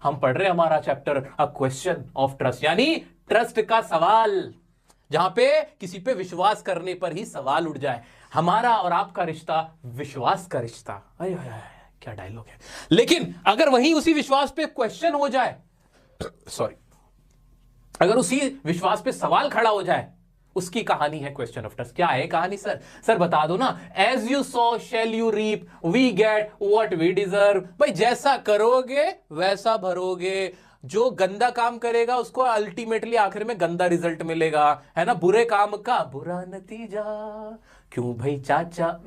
हम पढ़ रहे हैं हमारा chapter a question of trust, यानी ट्रस्ट का सवाल, जहां पे किसी पे विश्वास करने पर ही सवाल उठ जाए। हमारा और आपका रिश्ता विश्वास का रिश्ता, क्या डायलॉग है। लेकिन अगर वही उसी विश्वास पे क्वेश्चन हो जाए, सॉरी, अगर उसी विश्वास पे सवाल खड़ा हो जाए, उसकी कहानी है क्वेश्चन ऑफ ट्रस्ट। क्या है कहानी सर? सर बता दो ना। As you sow shall you reap, we get what we deserve. भाई जैसा करोगे वैसा भरोगे। जो गंदा काम करेगा उसको अल्टीमेटली आखिर में गंदा रिजल्ट मिलेगा, है ना। बुरे काम का बुरा नतीजा। क्यों भाई चाचा,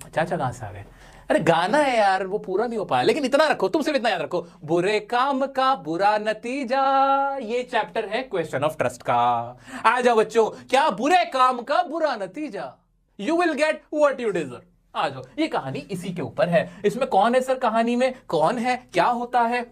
चाचा कहां से आ गए? अरे गाना है यार, वो पूरा नहीं हो पाया, लेकिन इतना रखो, तुम सिर्फ इतना याद रखो, बुरे काम का बुरा नतीजा। ये चैप्टर है क्वेश्चन ऑफ ट्रस्ट का। आ जाओ बच्चों, क्या बुरे काम का बुरा नतीजा, you will get what you deserve. आ जाओ, ये कहानी इसी के ऊपर है। इसमें कौन है सर? कहानी में कौन है, क्या होता है,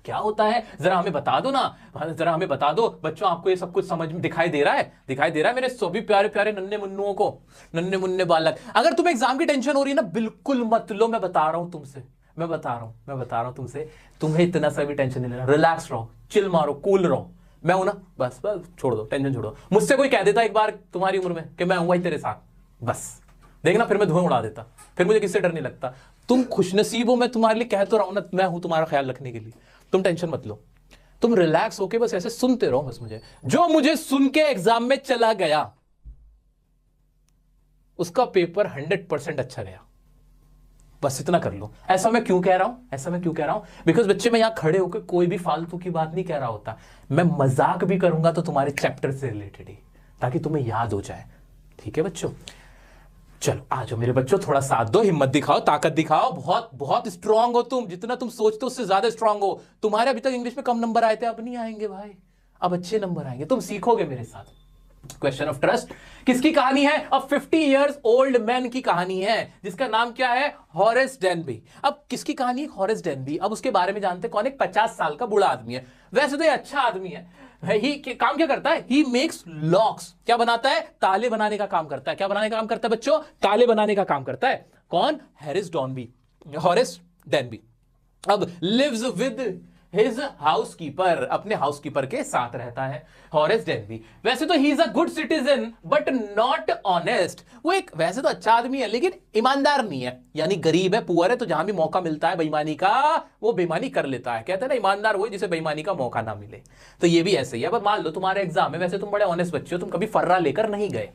क्या होता है, जरा हमें बता दो ना, जरा हमें बता दो बच्चों। आपको ये सब कुछ समझ में दिखाई दे रहा है? दिखाई दे रहा है मेरे सभी प्यारे प्यारे नन्हे मुन्नुओं को, नन्हे मुन्ने बालक। अगर तुम्हें एग्जाम की टेंशन हो रही है ना, बिल्कुल मत लो, मैं बता रहा हूं तुमसे, मैं बता रहा हूं तुमसे, तुम्हें इतना सा भी टेंशन नहीं लेना। रिलैक्स रहो, चिल मारो, कूल रहो। मैं हूं ना, बस बस छोड़ दो, टेंशन छोड़ो। मुझसे कोई कह देता एक बार तुम्हारी उम्र में कि मैं हूं भाई तेरे साथ, बस देखना फिर मैं धुआं उड़ा देता, फिर मुझे किससे डर नहीं लगता। तुम खुशनसीब हो, मैं तुम्हारे लिए कह तो रहा हूं ना, मैं हूं तुम्हारा ख्याल रखने के लिए। तुम टेंशन मत लो, तुम रिलैक्स होके बस ऐसे सुनते रहो बस मुझे। जो मुझे सुन के एग्जाम में चला गया उसका पेपर 100% अच्छा गया, बस इतना कर लो। ऐसा मैं क्यों कह रहा हूं? बिकॉज बच्चे, मैं यहां खड़े होकर कोई भी फालतू की बात नहीं कह रहा होता। मैं मजाक भी करूंगा तो तुम्हारे चैप्टर से रिलेटेड ही, ताकि तुम्हें याद हो जाए। ठीक है बच्चों, चलो आ जाओ मेरे बच्चों, थोड़ा साथ दो, हिम्मत दिखाओ, ताकत दिखाओ। बहुत बहुत स्ट्रांग हो तुम, जितना तुम सोचते हो उससे ज्यादा स्ट्रांग हो। तुम्हारे अभी तक इंग्लिश में कम नंबर आए थे, अब नहीं आएंगे भाई, अब अच्छे नंबर आएंगे, तुम सीखोगे मेरे साथ। क्वेश्चन ऑफ ट्रस्ट किसकी कहानी है? अब 50 इयर्स ओल्ड मैन की कहानी है, जिसका नाम क्या है? Horace Denby. अब किसकी कहानी है? Horace Denby. अब उसके बारे में जानते कौन? एक 50 साल का बूढ़ा आदमी है। वैसे तो ये अच्छा आदमी है, ही काम क्या करता है? He makes locks. क्या बनाता है? ताले बनाने का काम करता है। क्या बनाने का काम करता है बच्चों? ताले बनाने का काम करता है। कौन? Horace Denby. अब लिव्स विद हिज हाउसकीपर, अपने हाउसकीपर के साथ रहता है हॉरेस डेनबी। वैसे तो he is a good citizen but not honest. वो एक वैसे तो अच्छा आदमी है लेकिन ईमानदार नहीं है, यानी गरीब है, पुअर है, तो जहां भी मौका मिलता है बेईमानी का वो बेईमानी कर लेता है। कहते हैं ना, ईमानदार वो जिसे बेईमानी का मौका ना मिले। तो ये भी ऐसे ही है। अब मान लो तुम्हारे एग्जाम में, वैसे तुम बड़े ऑनेस्ट बच्चे हो, तुम कभी फर्रा लेकर नहीं गए,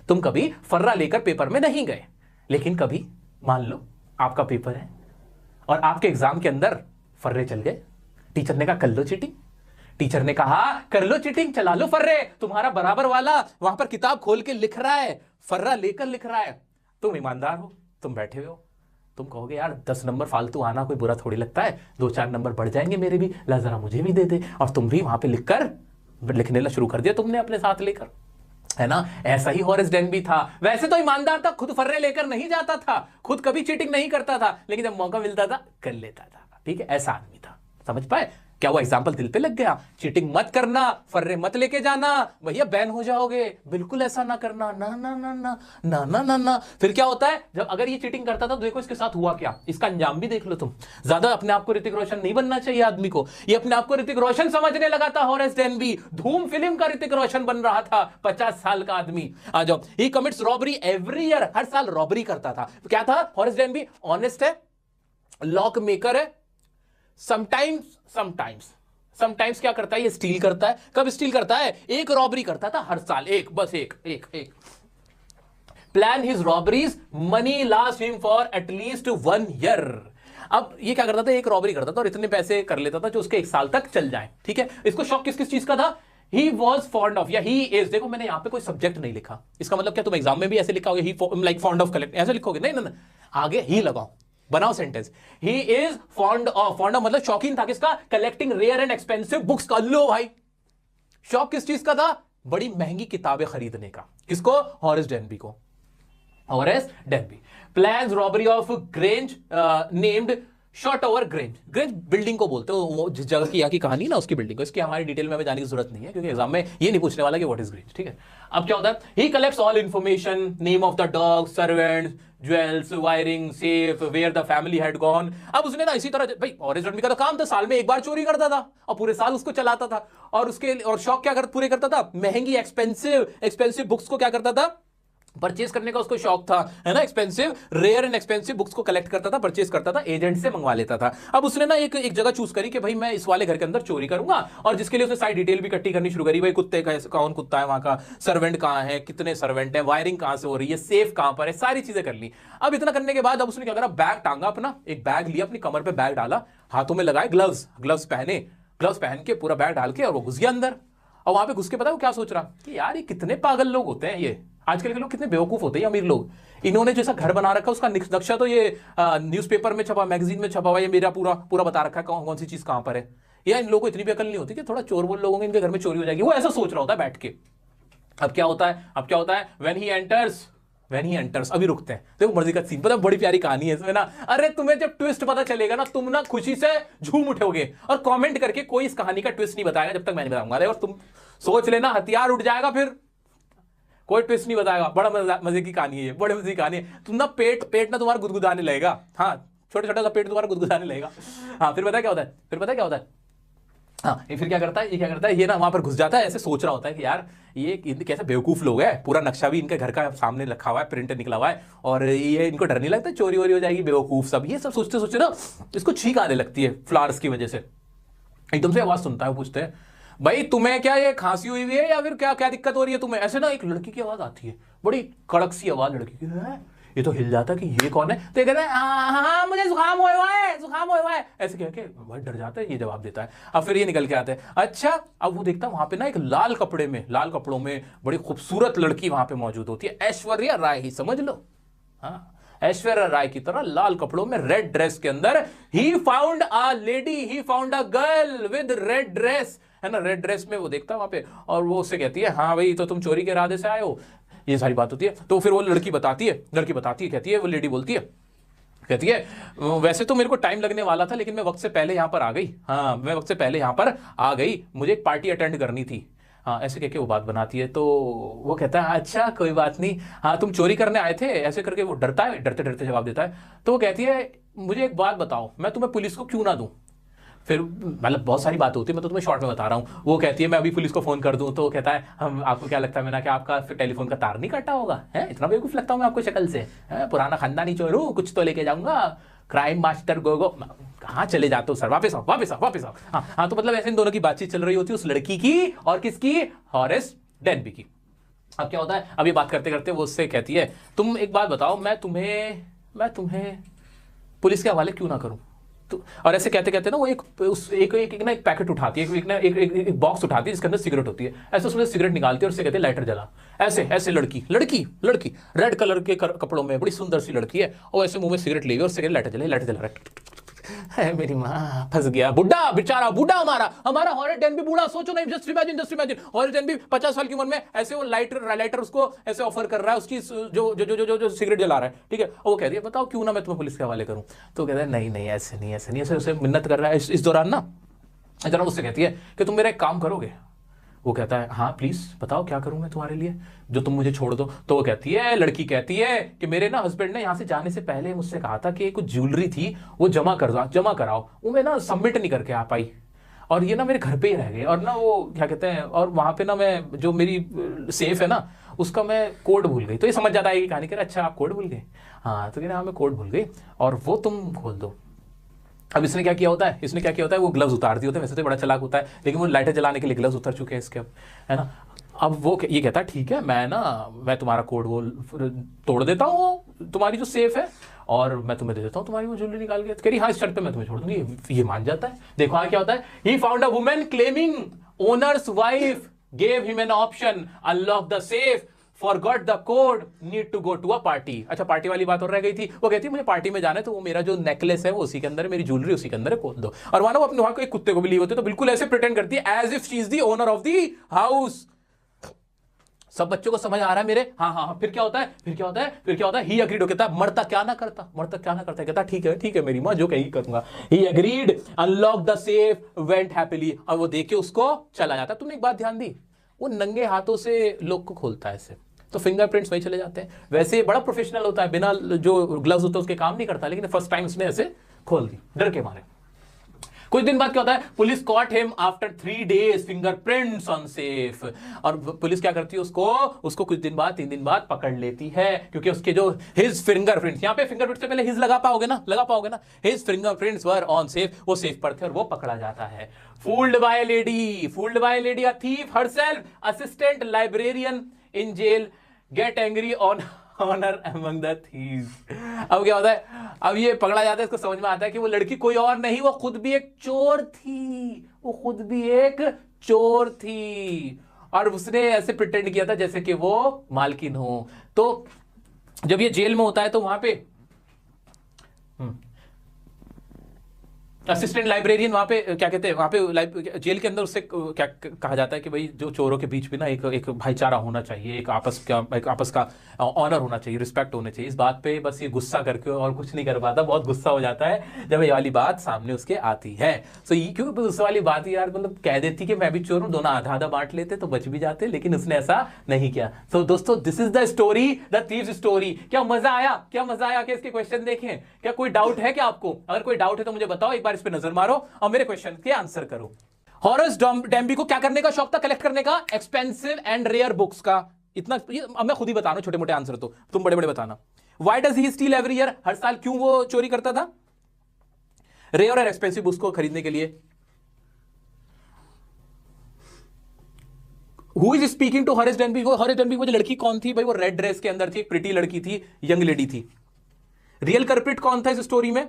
तुम कभी फर्रा लेकर पेपर में नहीं गए, लेकिन कभी मान लो आपका पेपर है और आपके एग्जाम के अंदर फर्रे चल गए। टीचर ने कहा कर लो चीटिंग, टीचर ने कहा कर लो चीटिंग, चला लो फर्रे। तुम्हारा बराबर वाला वहां पर किताब खोल के लिख रहा है, फर्रा लेकर लिख रहा है। तुम ईमानदार हो, तुम बैठे हुए हो, तुम कहोगे यार 10 नंबर फालतू आना कोई बुरा थोड़ी लगता है, 2-4 नंबर बढ़ जाएंगे मेरे भी, ला जरा मुझे भी दे दे। और तुम भी वहां पे लिखने शुरू कर दिया तुमने अपने साथ लेकर, है ना। ऐसा ही हॉरेस डेनबी था। वैसे तो ईमानदार था, खुद फर्रे लेकर नहीं जाता था, खुद कभी चीटिंग नहीं करता था, लेकिन जब मौका मिलता था कर लेता था। ठीक है, ऐसा आदमी था। समझ पाए? क्या वो एग्जाम्पल दिल पे लग गया? चीटिंग मत करना, फर्रे मत लेके जाना, भैया बैन हो जाओगे, बिल्कुल ऐसा ना करना, ना ना ना ना ना ना ना ना। फिर क्या होता है, जब अगर ये चीटिंग करता था तो देखो इसके साथ हुआ क्या, इसका अंजाम भी देख लो तुम। ज्यादा अपने आप को ऋतिक रोशन नहीं बनना चाहिए आदमी को, ये अपने आप को ऋतिक रोशन समझने लगा था हॉरेस डेनबी। धूम फिल्म का ऋतिक रोशन बन रहा था, 50 साल का आदमी। आ जाओ, ही कमिट्स रॉबरी एवरी ईयर, हर साल रॉबरी करता था। क्या था हॉरेस डेनबी? ऑनेस्ट है, लॉक मेकर है, समटाइम्स क्या करता है, ये स्टील करता है। कब स्टील करता है? एक रॉबरी करता था हर साल, एक, बस एक। Plan his robberies, money last him for at least 1 year. अब ये क्या करता था? एक रॉबरी करता था और इतने पैसे कर लेता था जो उसके 1 साल तक चल जाए। ठीक है, इसको शौक किस किस चीज का था? ही वॉज फॉन्ड ऑफ, या ही इज, देखो मैंने यहां पे कोई सब्जेक्ट नहीं लिखा, इसका मतलब क्या तुम एग्जाम में भी ऐसे लिखोगे, he like fond of collect, ऐसे लिखोगे? नहीं ना, आगे ही लगाओ, बनाओ sentence. He is fond of मतलब शौकीन था किसका? Collecting rare and expensive books का। लो भाई, शौक किस चीज का था? बड़ी महंगी किताबें खरीदने का। किसको? हॉरेस डेनबी को। Horace Denby plans robbery of grange named shot over grange. Grange building को बोलते हैं, वो जिस जगह की यहाँ की कहानी ना उसकी बिल्डिंग को। इसकी हमारी डिटेल में हमें जाने की जरूरत नहीं है क्योंकि एग्जाम में ये नहीं पूछने वाला कि व्हाट इज ग्रेंज, ठीक है। अब क्या होता है, he collects all information, name of the dog, servants, jewels, wiring, safe, where the family had gone. अब उसने ना इसी तरह, भाई ऑरेंज का तो काम था, साल में एक बार चोरी करता था और पूरे साल उसको चलाता था। और उसके और शौक क्या पूरे करता था, महंगी एक्सपेंसिव बुक्स को क्या करता था, परचेज करने का उसको शौक था, है ना। Expensive, rare and expensive books को कलेक्ट करता था, परचेज करता था, एजेंट से मंगवा लेता था। अब उसने ना एक जगह चूज करी कि भाई मैं इस वाले घर के अंदर चोरी करूंगा, और जिसके लिए उसने सारी डिटेल भी इकट्ठी करनी शुरू करी। भाई कुत्ते का कौन कुत्ता है वहां का, सर्वेंट कहां है, कितने सर्वेंट है, वायरिंग कहां से हो रही है, सेफ कहां पर है, सारी चीजें कर ली। अब इतना करने के बाद अब उसने क्या करा, बैग टांगा अपना, एक बैग लिया, अपनी कमर पे बैग डाला, हाथों में लगाए ग्लव्स पहन के पूरा बैग डाल के, और वो घुस गया अंदर। और वहां पे घुस के पता है वो क्या सोच रहा कि यार ये कितने पागल लोग होते हैं, ये आजकल के लोग कितने बेवकूफ होते हैं, अमीर लोग। इन्होंने जैसा घर बना रखा उसका नक्शा तो ये न्यूज़पेपर में छपा, मैगजीन में छपा हुआ, ये मेरा पूरा बता रखा है कौन सी चीज कहां पर है। या इन लोगों को इतनी भी अकल नहीं होती कि थोड़ा चोर बोल लोगों के इनके घर में चोरी हो जाएगी, वो ऐसा सोच रहा होता है बैठ के। अब क्या होता है, व्हेन ही एंटर्स, अभी रुकते हैं, देखो मर्जी का सीन, पता बड़ी प्यारी कहानी है इसमें ना। अरे तुम्हें जब ट्विस्ट पता चलेगा ना, तुम ना खुशी से झूम उठोगे, और कमेंट करके कोई इस कहानी का ट्विस्ट नहीं बताएगा जब तक मैं नहीं बताऊंगा। और तुम सोच लेना हथियार उठ जाएगा, फिर कोई ट्विस्ट नहीं बताएगा। बड़ा मजे की कहानी है ये, बड़े मजे की कहानी है। तुम ना पेट ना तुम्हारा गुदगुदाने लगेगा, हाँ, छोटा सा पेट तुम्हारा गुदगुदाने लगेगा। हाँ, फिर पता क्या होता है, हाँ, ये फिर क्या करता है, ये ना वहां पर घुस जाता है, ऐसे सोच रहा होता है कि यार ये कैसे बेवकूफ लोग हैं, पूरा नक्शा भी इनके घर का सामने रखा हुआ है, प्रिंट निकला हुआ है, और ये इनको डर नहीं लगता चोरी वोरी हो जाएगी, बेवकूफ सब। ये सब सोचते सोचते ना इसको छींक आने लगती है फ्लावर्स की वजह से। एकदम से आवाज सुनता है, वो पूछते हैं भाई तुम्हें क्या ये खांसी हुई है या फिर क्या क्या दिक्कत हो रही है तुम्हें। ऐसे ना एक लड़की की आवाज आती है, बड़ी कड़क सी आवाज लड़की की है। ये तो हिल जाता कि ये कौन है, तो ये कहता है हाँ मुझे जुकाम हुआ है, ऐसे कह के बहुत डर जाता है, ये जवाब देता है। अब फिर ये निकल के आते हैं, अच्छा। अब वो देखता है वहां पे ना एक लाल कपड़ों में बड़ी खूबसूरत लड़की वहां पे मौजूद होती है, ऐश्वर्या राय ही समझ लो। हाँ, ऐश्वर्या राय की तरह लाल कपड़ों में, रेड ड्रेस के अंदर। ही found a girl with red dress, है ना, रेड ड्रेस में वो देखता है वहां पे, और वो उससे कहती है हाँ भाई तो तुम चोरी के इरादे से आए हो, ये सारी बात होती है। तो फिर वो लड़की बताती है, कहती है, वो लेडी बोलती है, कहती है वैसे तो मेरे को टाइम लगने वाला था, लेकिन मैं वक्त से पहले यहां पर आ गई। हाँ, मैं वक्त से पहले यहां पर आ गई, मुझे एक पार्टी अटेंड करनी थी। हाँ, ऐसे कह के वो बात बनाती है। तो वो कहता है अच्छा कोई बात नहीं, हाँ तुम चोरी करने आए थे, ऐसे करके वो डरते डरते जवाब देता है। तो वो कहती है मुझे एक बात बताओ, मैं तुम्हें पुलिस को क्यों ना दूं। फिर मतलब बहुत सारी बात होती है, मैं तो तुम्हें शॉर्ट में बता रहा हूँ। वो कहती है मैं अभी पुलिस को फोन कर दूं। तो वो कहता है हम आपको क्या लगता है मैंने, कि आपका फिर टेलीफोन का तार नहीं कटा होगा, है इतना बेवकूफ लगता हूँ मैं आपको शक्ल से, पुराना खानदानी चोर हूँ, कुछ तो लेके जाऊंगा, क्राइम मास्टर गोगो। कहाँ चले जाते हो सर, वापस आओ। हाँ, तो मतलब ऐसे इन दोनों की बातचीत चल रही होती है, उस लड़की की और किसकी, हॉरेस डेनबी की। अब क्या होता है, अब ये बात करते करते वो उससे कहती है तुम एक बात बताओ, मैं तुम्हें पुलिस के हवाले क्यों ना करूं। तो और ऐसे कहते कहते ना वो एक पैकेट उठाती है, एक बॉक्स उठाती है जिसके अंदर सिगरेट होती है। ऐसे उसमें सिगरेट निकालती है और उससे कहते हैं लाइटर जला। ऐसे लड़की रेड कलर के कपड़ों में, बड़ी सुंदर सी लड़की है, और ऐसे मुंह में सिगरेट ली हुई और उससे कहते लाइटर जला है। मेरी माँ फंस गया, बुढ़ा बेचारा, हमारा हॉरेस डेनबी बूढ़ा, सोचो नहीं, जस्ट इमेजिन हॉरेस डेनबी 50 साल की उम्र में ऐसे वो लाइटर उसको ऐसे ऑफर कर रहा है, उसकी जो सिगरेट जला रहा है, ठीक है। वो कह रही है बताओ क्यों ना मैं तुम्हें पुलिस के हवाले करूं। तो कहता है नहीं ऐसे नहीं, उसे मिन्नत कर रहा है। इस दौरान ना जरा उससे कहती है कि तुम मेरा एक काम करोगे। वो कहता है हाँ प्लीज बताओ क्या करूं मैं तुम्हारे लिए, जो तुम मुझे छोड़ दो। तो वो लड़की कहती है कि मेरे ना हस्बैंड ने यहाँ से जाने से पहले मुझसे कहा था कि कुछ ज्वेलरी थी वो जमा कराओ, वो मैं ना सबमिट नहीं करके आ पाई, और ये ना मेरे घर पे ही रह गए, और ना वो क्या कहते हैं, और वहां पे ना मैं जो मेरी सेफ है ना उसका मैं कोड भूल गई। तो ये समझ जाता है कि कहानी कह रहा अच्छा आप कोड भूल गए, हाँ तो कह रहा हाँ मैं कोड भूल गई, और वो तुम खोल दो। अब इसने क्या किया होता है, वो ग्लव्स उतार दिए होते हैं, वैसे तो बड़ा चालाक होता है, लेकिन वो लाइटर जलाने के लिए ग्लव्स उतर चुके हैं इसके, अब है ना। अब वो ये कहता है ठीक है मैं तुम्हारा कोड वो तोड़ देता हूँ, तुम्हारी जो सेफ है, और मैं तुम्हें दे देता हूँ तुम्हारी वो ज्वेलरी निकाल के। कह रही हाँ इस शर्त पे मैं तुम्हें छोड़ दूंगी। ये मान जाता है। देखो हाँ क्या होता है, he found a woman claiming owner's wife gave him an option, unlock the safe, forgot the code, need to go to a party. अच्छा पार्टी वाली बात और रह गई थी। वो कहती है मुझे पार्टी में जाना है, तो वो मेरा जो नेकलेस है वो उसी के अंदर है, मेरी ज्वेलरी उसी के अंदर है, खोल दो। और वहां वो अपने वहां को एक कुत्ते को भी लिए होते, तो बिल्कुल ऐसे प्रिटेंड करती है as if she is the owner of the house. सब बच्चों को समझ आ रहा है मेरे? हाँ हाँ हाँ, फिर क्या होता है, फिर क्या होता है, फिर क्या होता है? ही अग्रीड, कहता है मरता क्या ना करता, मरता क्या ना करता, कहता ठीक है मेरी माँ जो कहीं करूंगा। He agreed, unlock the safe, went happily, और वो देख के उसको चला जाता। तुमने एक बात ध्यान दी, वो नंगे हाथों से लोग को खोलता है ऐसे, तो फिंगरप्रिंट्स वही चले जाते हैं। वैसे बड़ा प्रोफेशनल होता है, बिना जो ग्लव्स होते हैं उसके काम नहीं करता, लेकिन फर्स्ट टाइम उसने ऐसे खोल दी डर के मारे। कुछ दिन बाद क्या होता है, police cot him after 3 days fingerprints on safe, और पुलिस क्या करती है, उसको कुछ दिन बाद, 3 दिन बाद पकड़ लेती है, क्योंकि उसके जो हिज फिंगरप्रिंट्स, यहां पे फिंगरप्रिंट से पहले हिज लगा पाओगे ना, his fingerprints were on safe, वो सेफ पर थे और वो पकड़ा जाता है। Fooled by lady, a thief herself, assistant librarian in jail, get angry on honour among the thieves. अब क्या होता है, अब ये पकड़ा जाता है, इसको समझ में आता है कि वो लड़की कोई और नहीं, वो खुद भी एक चोर थी, और उसने ऐसे प्रिटेंड किया था जैसे कि वो मालकिन हो। तो जब ये जेल में होता है तो वहां पे असिस्टेंट लाइब्रेरियन, वहां पे क्या कहते हैं, वहां पे जेल के अंदर उससे क्या कहा जाता है कि भाई जो चोरों के बीच में ना एक भाईचारा होना चाहिए, एक आपस का ऑनर होना चाहिए, रिस्पेक्ट होना चाहिए। इस बात पे बस ये गुस्सा करके और कुछ नहीं कर पाता, बहुत गुस्सा हो जाता है जब ये वाली बात सामने उसके आती है। सो ये क्यों गुस्सा वाली बात यार, मतलब कह देती कि मैं भी चोर हूं, दोनों आधा आधा बांट लेते तो बच भी जाते, लेकिन उसने ऐसा नहीं किया। सो दोस्तों, this is the story, the thieves story. क्या मजा आया कि इसके क्वेश्चन देखें? क्या कोई डाउट है क्या आपको? अगर कोई डाउट है तो मुझे बताओ, एक बार इस पे नजर मारो और मेरे क्वेश्चन के आंसर करो। हॉरेस डैम्बी को क्या करने का शौक था? कलेक्ट करने का एक्सपेंसिव एंड रेयर बुक्स का। इतना अब मैं खुद ही बता रहा हूं, छोटे मोटे आंसर तो तुम बड़े बड़े बताना। Why does he steal every year? हर साल क्यों वो चोरी करता था? रेयर और एक्सपेंसिव बुक्स को खरीदने के लिए। Who is speaking to Horace Danby? Horace Danby वो जो लड़की कौन थी भाई? वो रेड ड्रेस के अंदर थी, एक प्रिटी लड़की थी, यंग लेडी थी। रियल कल्प्रिट कौन था इस स्टोरी में?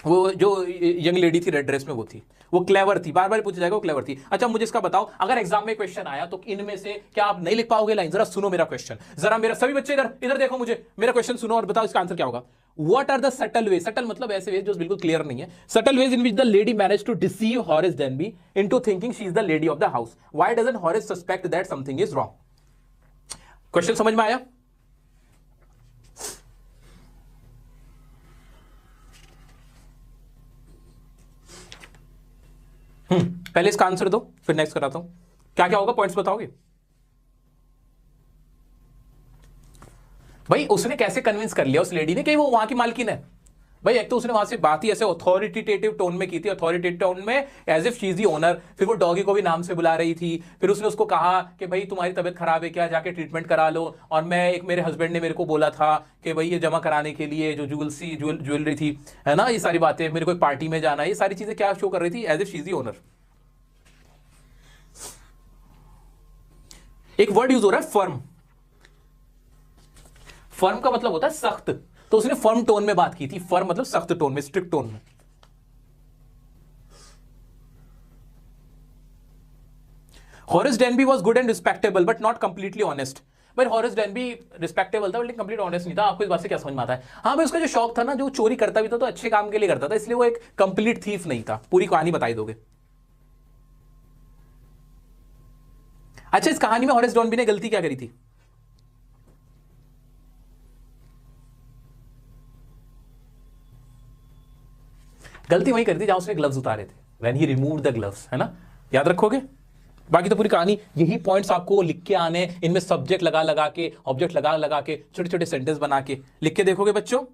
वो जो यंग लेडी थी रेड ड्रेस में, वो थी, वो क्लेवर थी, बार बार पूछा जाएगा वो क्लेवर थी। अच्छा मुझे इसका बताओ, अगर एग्जाम में क्वेश्चन आया तो इनमें से क्या आप नहीं लिख पाओगे लाइन? जरा सुनो मेरा क्वेश्चन, जरा मेरा सभी बच्चे इधर देखो, मुझे मेरा क्वेश्चन सुनो और बताओ इसका आंसर क्या होगा। What are the subtle ways? Subtle मतलब ऐसे वेज जो बिल्कुल क्लियर नहीं है। Subtle ways in which the lady managed to deceive Horace Denby into thinking she is the lady of the house. Why doesn't Horace suspect that something is wrong? Question समझ में आया? पहले इसका answer दो, फिर next कराता हूं। क्या क्या होगा, पॉइंट्स बताओगे? भाई उसने कैसे कन्विंस कर लिया उस लेडी ने कि वो वहां की मालकिन है? भाई एक तो उसने वहां से बात ही ऐसे अथॉरिटेटिव टोन में की थी, अथॉरिटेटिव टोन में as if she is the owner. फिर वो डॉगी को भी नाम से बुला रही थी। फिर उसने उसको कहा कि भाई तुम्हारी तबीयत खराब है क्या, जाके ट्रीटमेंट करा लो। और मेरे हस्बैंड ने मेरे को बोला था कि भाई ये जमा कराने के लिए जो ज्वेलरी थी, है ना, ये सारी बातें, मेरे को एक पार्टी में जाना है, ये सारी चीजें क्या शो कर रही थी? As if she is the owner. एक वर्ड यूज हो रहा है फर्म। फर्म का मतलब होता है सख्त, तो उसने फर्म टोन में बात की थी। फर्म मतलब सख्त टोन में, स्ट्रिक्ट टोन में। Horace Danby was good and respectable but not completely honest. भाई हॉरेस डेनबी रिस्पेक्टेबल था लेकिन कंप्लीट ऑनेस्ट नहीं था। आपको इस बात से क्या समझ में आता है? हाँ भाई, उसका जो शौक था ना, जो चोरी करता भी था तो अच्छे काम के लिए करता था, इसलिए वो एक कंप्लीट थीफ नहीं था। पूरी कहानी बताई दोगे? अच्छा, इस कहानी में हॉरेस डेनबी ने गलती क्या करी थी? गलती वहीं कर दी जहां उसने ग्लव्स उतारे थे, when he removed the gloves, है ना? याद रखोगे? बाकी तो पूरी कहानी यही पॉइंट्स आपको लिख के आने, इनमें सब्जेक्ट लगा लगा के, ऑब्जेक्ट लगा लगा के, छोटे छोटे सेंटेंस बना के लिख के देखोगे बच्चों।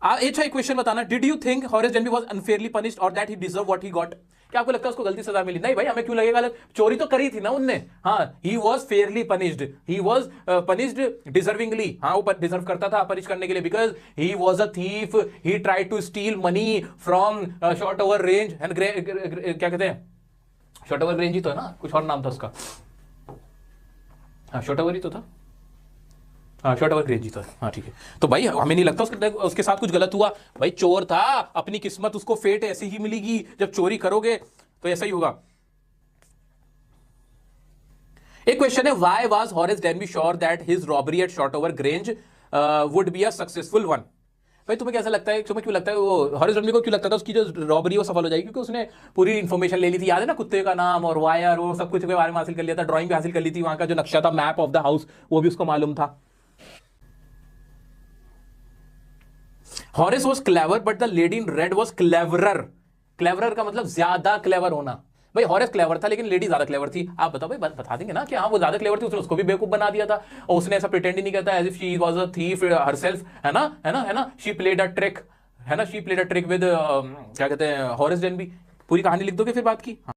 अच्छा एक क्वेश्चन बताना, did you think Horace Danby was unfairly punished or that he deserve what he got? क्या आपको लगता है उसको गलती सजा मिली? नहीं भाई, हमें क्यों लगेगा? चोरी तो करी थी ना उनने। हाँ, he was fairly punished, he was punished deservingly. हाँ, वो डिजर्व करता था पनिश करने के लिए, because he was a thief, he tried to steal money from Shotover Grange and क्या कहते हैं, शॉर्ट ओवर रेंज ही तो है ना, कुछ और नाम था उसका। हाँ, शॉर्ट ओवर ही तो था। हाँ, शॉर्ट ओवर रेंज ही तो है। हाँ ठीक है। तो भाई हमें नहीं लगता उसके साथ कुछ गलत हुआ। भाई चोर था, अपनी किस्मत उसको फेट ऐसी ही मिलेगी, जब चोरी करोगे तो ऐसा ही होगा। एक क्वेश्चन है, why was Horace Danby sure that his robbery at Shotover Grange would be a successful one? भाई तुम्हें कैसा लगता है, तुम्हें क्यों लगता है वो हॉरिस रॉड्री को क्यों लगता था उसकी जो रॉबरी वो सफल हो जाएगी? क्योंकि उसने पूरी इन्फॉर्मेशन ले ली थी, याद है ना, कुत्ते का नाम और वायर और सब कुछ के बारे में हासिल कर लिया था, ड्राइंग भी हासिल कर ली थी, वहां का जो नक्शा था, मैप ऑफ द हाउस, वो भी उसको मालूम था। हॉरिस was clever but the lady in red was cleverer. Cleverer का मतलब ज्यादा क्लेवर होना। भाई हॉरिस क्लेवर था लेकिन लेडी ज्यादा क्लेवर थी। आप बताओ भाई, बता देंगे ना कि हाँ वो ज्यादा क्लेवर थी, उसने उसको भी बेवकूफ बना दिया था और उसने ऐसा प्रिटेंड ही नहीं करता as if she was a thief herself, है ना, है ना, है ना, शी प्लेड अ ट्रिक, है ना, she played a trick with क्या कहते हैं हॉरिस डेनबी। पूरी कहानी लिख दोगे फिर बात की।